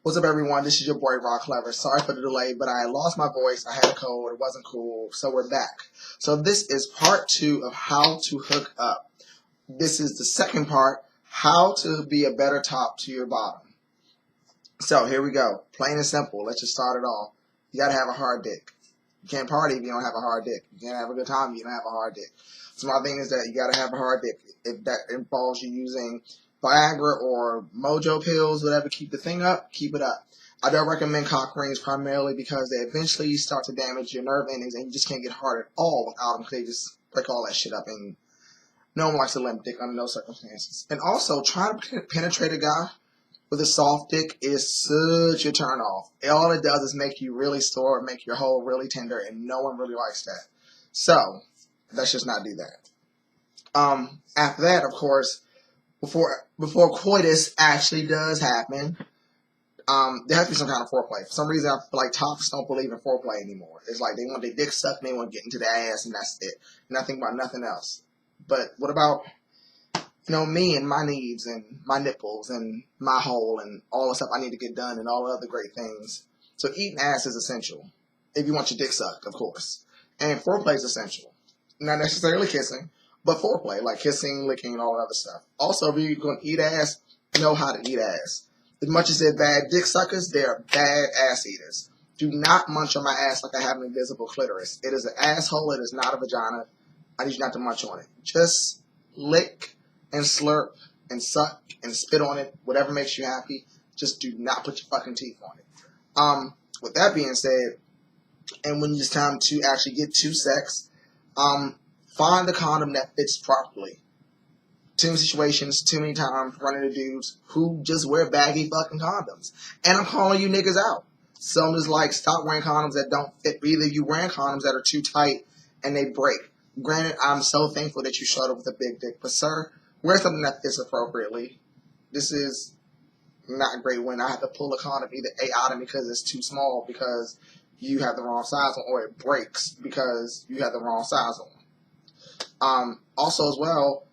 What's up, everyone? This is your boy, Rock Clever. Sorry for the delay, but I lost my voice. I had a cold. It wasn't cool. So we're back. So this is part 2 of how to hook up. This is the second part, how to be a better top to your bottom. So here we go. Plain and simple. Let's just start it off. You got to have a hard dick. You can't party if you don't have a hard dick. You can't have a good time if you don't have a hard dick. So my thing is that you got to have a hard dick. If that involves you using Viagra or Mojo pills, whatever, keep the thing up, keep it up. I don't recommend cock rings primarily because they eventually start to damage your nerve endings and you just can't get hard at all without them because they just break all that shit up, and no one likes a limp dick under no circumstances. And also, trying to penetrate a guy with a soft dick is such a turn off. All it does is make you really sore, make your hole really tender, and no one really likes that. So, let's just not do that. After that, of course, before coitus actually does happen, there has to be some kind of foreplay. For some reason, I feel like tops don't believe in foreplay anymore. It's like they want their dick sucked and they want to get into the ass, and that's it. And I think about nothing else. But what about, me and my needs and my nipples and my hole and all the stuff I need to get done and all the other great things? So eating ass is essential if you want your dick sucked, of course. And foreplay is essential. Not necessarily kissing, but foreplay, like kissing, licking, and all that other stuff. Also, if you're going to eat ass, know how to eat ass. As much as they're bad dick suckers, they're bad ass eaters. Do not munch on my ass like I have an invisible clitoris. It is an asshole. It is not a vagina. I need you not to munch on it. Just lick and slurp and suck and spit on it, whatever makes you happy. Just do not put your fucking teeth on it. With that being said, and when it's time to actually get to sex, find the condom that fits properly. Too many situations, too many times running into dudes who just wear baggy fucking condoms. And I'm calling you niggas out. Some is like, stop wearing condoms that don't fit. Either you wearing condoms that are too tight and they break. Granted, I'm so thankful that you showed up with a big dick. But sir, wear something that fits appropriately. This is not great when I have to pull a condom either out of me because it's too small because you have the wrong size on, or it breaks because you have the wrong size on. Also as well,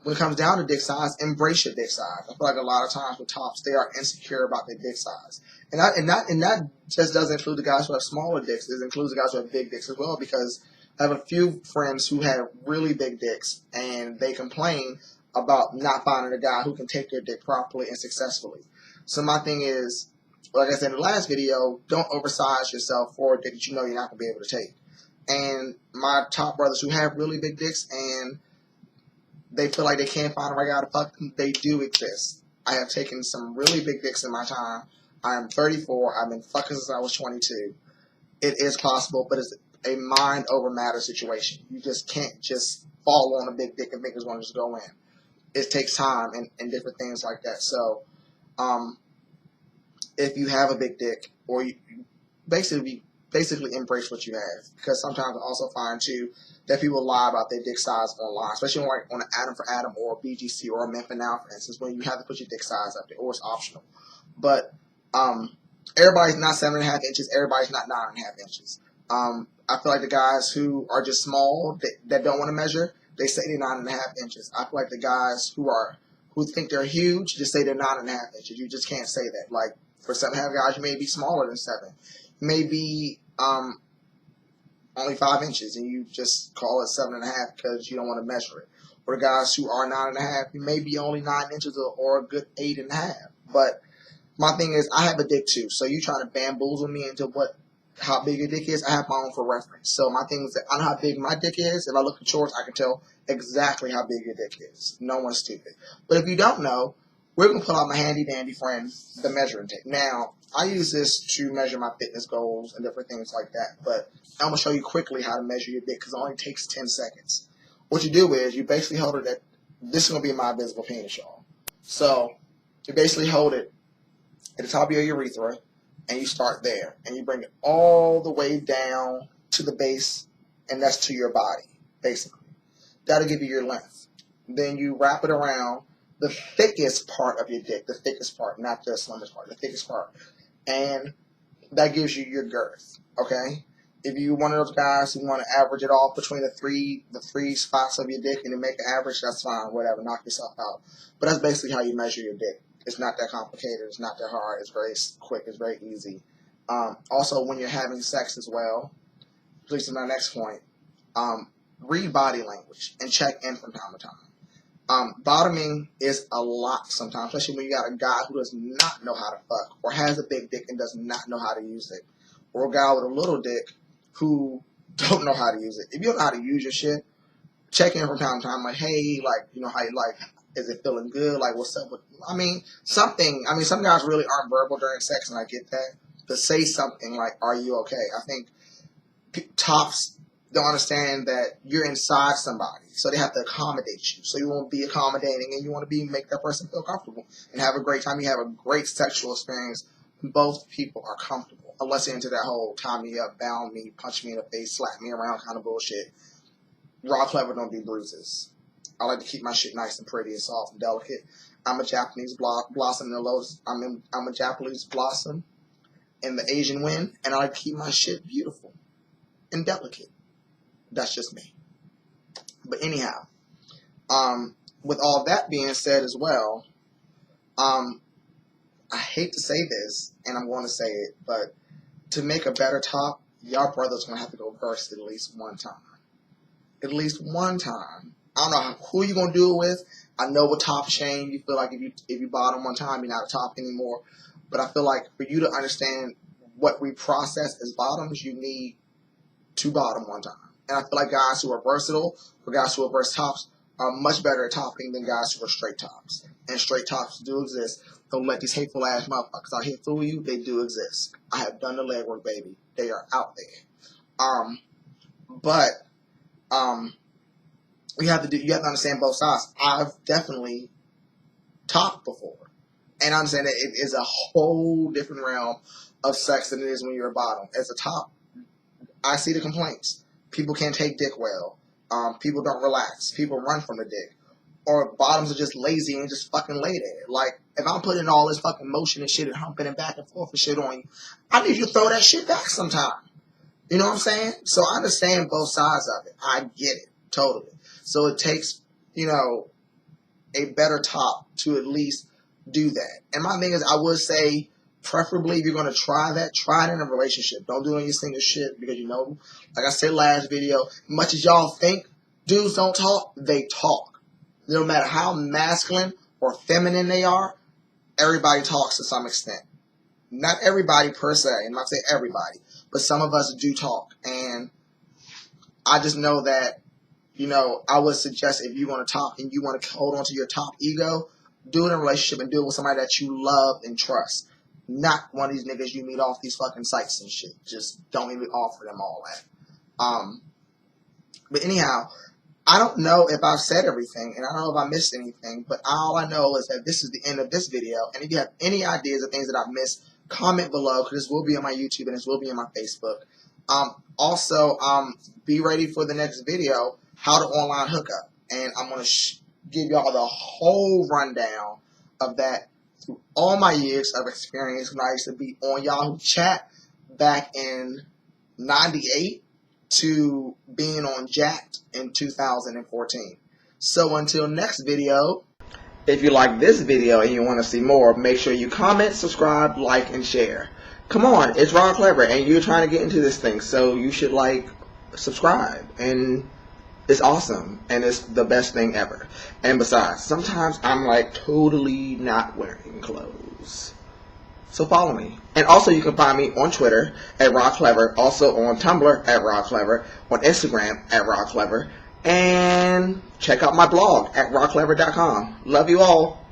when it comes down to dick size, embrace your dick size. I feel like a lot of times with tops, they are insecure about their dick size. And that just doesn't include the guys who have smaller dicks. It includes the guys who have big dicks as well, because I have a few friends who have really big dicks, and they complain about not finding a guy who can take their dick properly and successfully. So my thing is, like I said in the last video, don't oversize yourself for a dick that you know you're not going to be able to take. And my top brothers who have really big dicks and they feel like they can't find the right guy to fuck them, they do exist. I have taken some really big dicks in my time. I am 34. I've been fucking since I was 22. It is possible, but it's a mind over matter situation. You just can't just fall on a big dick and think it's going to just go in. It takes time and different things like that. So, if you have a big dick, or you basically embrace what you have, because sometimes I also find too that people lie about their dick size online, especially on an Adam for Adam or BGC or a Men for Now, for instance, when you have to put your dick size up there, or it's optional. But everybody's not 7.5 inches. Everybody's not 9.5 inches. I feel like the guys who are just small that don't want to measure, they say they're 9.5 inches. I feel like the guys who think they're huge just say they're 9.5 inches. You just can't say that. Like for 7.5 guys, you may be smaller than 7. Maybe only 5 inches, and you just call it 7.5 because you don't want to measure it. Or the guys who are 9.5, you may be only 9 inches or a good 8.5. But my thing is, I have a dick too. So you trying to bamboozle me into how big your dick is? I have my own for reference. So my thing is that I know how big my dick is. If I look at yours, I can tell exactly how big your dick is. No one's stupid. But if you don't know, we're going to pull out my handy dandy friend, the measuring tape. Now, I use this to measure my fitness goals and different things like that. But I'm going to show you quickly how to measure your dick because it only takes 10 seconds. What you do is you basically hold it at, this is going to be my visible penis, y'all. So you basically hold it at the top of your urethra, and you start there. And you bring it all the way down to the base, and that's to your body, basically. That'll give you your length. Then you wrap it around the thickest part of your dick, the thickest part, not the slimmest part, the thickest part. And that gives you your girth, okay? If you're one of those guys who want to average it off between the three spots of your dick and then make an average, that's fine, whatever, knock yourself out. But that's basically how you measure your dick. It's not that complicated. It's not that hard. It's very quick. It's very easy. Also, when you're having sex as well, please to my next point, read body language and check in from time to time. Bottoming is a lot sometimes, especially when you got a guy who does not know how to fuck, or has a big dick and does not know how to use it, or a guy with a little dick who don't know how to use it. If you don't know how to use your shit, check in from time to time, like, hey, like, you know, how you like, is it feeling good? Like, what's up with, some guys really aren't verbal during sex, and I get that, but say something like, are you okay? I think tops don't understand that you're inside somebody, so they have to accommodate you. So you want to be accommodating, and you want to make that person feel comfortable and have a great time. You have a great sexual experience. Both people are comfortable, unless you're into that whole tie me up, bound me, punch me in the face, slap me around kind of bullshit. Raw clever don't do bruises. I like to keep my shit nice and pretty and soft and delicate. I'm a Japanese blossom in the lotus. I'm a Japanese blossom in the Asian wind, and I like to keep my shit beautiful and delicate. That's just me. But anyhow, with all that being said as well, I hate to say this, and I'm going to say it, but to make a better top, y'all brothers going to have to go first at least one time. At least one time. I don't know who you're going to do it with. I know with top shame, you feel like if you bottom one time, you're not a top anymore. But I feel like for you to understand what we process as bottoms, you need to bottom one time. And I feel like guys who are versatile, or guys who are verse tops, are much better at topping than guys who are straight tops. And straight tops do exist. Don't let these hateful ass motherfuckers out here fool you. They do exist. I have done the legwork, baby. They are out there. But you have to understand both sides. I've definitely topped before, and I understand that it is a whole different realm of sex than it is when you're a bottom. As a top, I see the complaints. People can't take dick well. People don't relax. People run from the dick. Or bottoms are just lazy and just fucking lay there. Like, if I'm putting all this fucking motion and shit and humping and back and forth and shit on you, I need you to throw that shit back sometime. You know what I'm saying? So I understand both sides of it. I get it. Totally. So it takes, a better top to at least do that. And my thing is, I would say, preferably, if you're going to try that, try it in a relationship. Don't do it on your single shit, because like I said last video, much as y'all think dudes don't talk, they talk. No matter how masculine or feminine they are, everybody talks to some extent. Not everybody per se, I'm not saying everybody, but some of us do talk. And I just know that, I would suggest if you want to top and you want to hold on to your top ego, do it in a relationship and do it with somebody that you love and trust. Not one of these niggas you meet off these fucking sites and shit. Just don't even offer them all that. But anyhow, I don't know if I've said everything, and I don't know if I missed anything, but all I know is that this is the end of this video, and if you have any ideas of things that I've missed, comment below, because this will be on my YouTube and this will be on my Facebook. Also, be ready for the next video, how to online hookup, and I'm going to give y'all the whole rundown of that through all my years of experience when I used to be on Yahoo Chat back in '98 to being on Jacked in 2014. So until next video, if you like this video and you want to see more, make sure you comment, subscribe, like, and share. Come on, it's Ron Clever, and you're trying to get into this thing, so you should subscribe, and it's awesome, and it's the best thing ever. And besides, sometimes I'm totally not wearing clothes. So follow me. And also you can find me on Twitter at RodClever, also on Tumblr at RodClever, on Instagram at RodClever, and check out my blog at rodclever.com. Love you all.